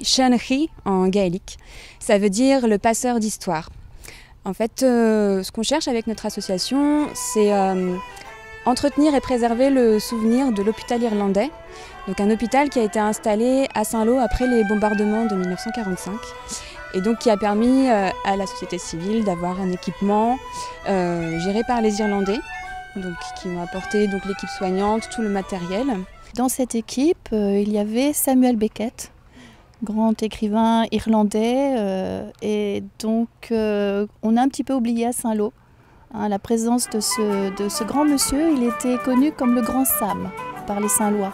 Seanchaí en gaélique, ça veut dire le passeur d'histoire. En fait, ce qu'on cherche avec notre association, c'est entretenir et préserver le souvenir de l'hôpital irlandais. Donc un hôpital qui a été installé à Saint-Lô après les bombardements de 1945 et donc qui a permis à la société civile d'avoir un équipement géré par les Irlandais, donc, qui ont apporté donc, l'équipe soignante, tout le matériel. Dans cette équipe, il y avait Samuel Beckett, grand écrivain irlandais, et donc on a un petit peu oublié à Saint-Lô la présence de ce grand monsieur. Il était connu comme le grand Sam par les Saint-Lois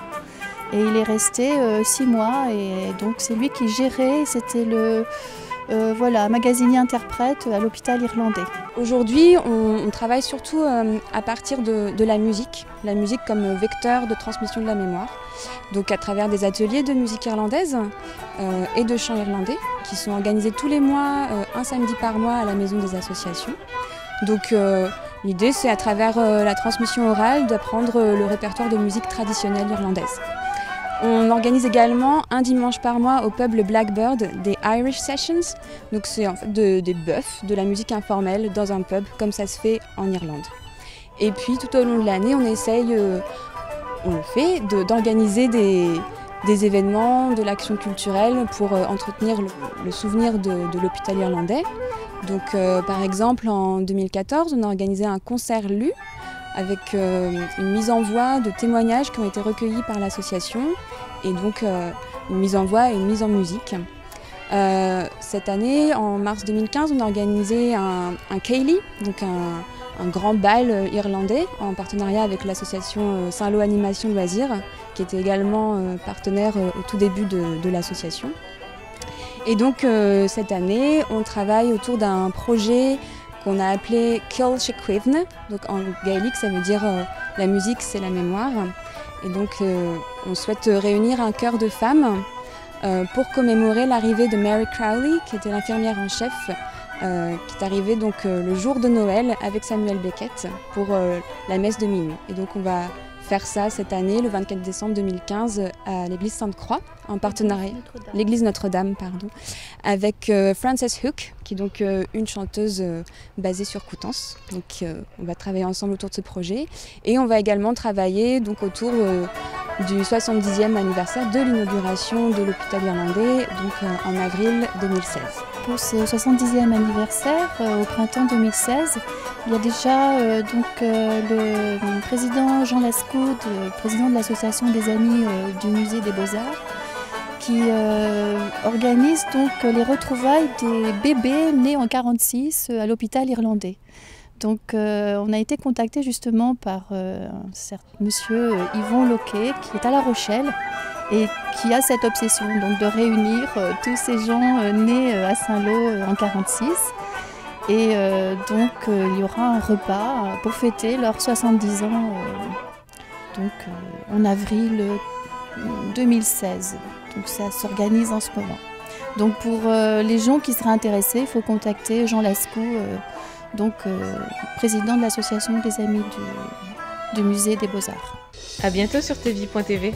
et il est resté 6 mois et donc c'est lui qui gérait, c'était le magasinier interprète à l'hôpital irlandais. Aujourd'hui on travaille surtout à partir de la musique comme vecteur de transmission de la mémoire. Donc à travers des ateliers de musique irlandaise et de chant irlandais qui sont organisés tous les mois, un samedi par mois à la maison des associations. Donc l'idée c'est à travers la transmission orale d'apprendre le répertoire de musique traditionnelle irlandaise. On organise également un dimanche par mois au pub le Blackbird des Irish Sessions. Donc c'est en fait des bœufs, de la musique informelle dans un pub comme ça se fait en Irlande. Et puis tout au long de l'année on essaye d'organiser des événements, de l'action culturelle pour entretenir le souvenir de l'hôpital irlandais. Donc par exemple en 2014 on a organisé un concert lu avec une mise en voix de témoignages qui ont été recueillis par l'association et donc une mise en voix et une mise en musique. Cette année, en mars 2015, on a organisé un Céilí, donc un grand bal irlandais en partenariat avec l'association Saint-Lô Animation Loisirs, qui était également partenaire au tout début de l'association. Et donc cette année, on travaille autour d'un projet qu'on a appelé Kilseacuimhne, donc en gaélique ça veut dire la musique c'est la mémoire. Et donc on souhaite réunir un chœur de femmes pour commémorer l'arrivée de Mary Crowley, qui était l'infirmière en chef, qui est arrivée donc le jour de Noël avec Samuel Beckett pour la messe de minuit. Et donc on va faire ça cette année, le 24 décembre 2015, à l'église Sainte-Croix, en partenariat, l'église Notre-Dame, pardon, avec Frances Hook, qui est donc une chanteuse basée sur Coutances. Donc on va travailler ensemble autour de ce projet. Et on va également travailler donc autour du 70e anniversaire de l'inauguration de l'hôpital irlandais, donc en avril 2016. Pour ce 70e anniversaire, au printemps 2016, il y a déjà le président Jean Lascaude, président de l'association des amis du musée des Beaux-Arts, qui organise donc les retrouvailles des bébés nés en 1946 à l'hôpital irlandais. Donc on a été contacté justement par monsieur Yvon Loquet, qui est à La Rochelle et qui a cette obsession donc, de réunir tous ces gens nés à Saint-Lô en 1946. Et donc il y aura un repas pour fêter leurs 70 ans en avril 2016. Donc ça s'organise en ce moment. Donc pour les gens qui seraient intéressés, il faut contacter Jean Lascaux, président de l'association des amis du musée des Beaux-Arts. À bientôt sur tvie.tv.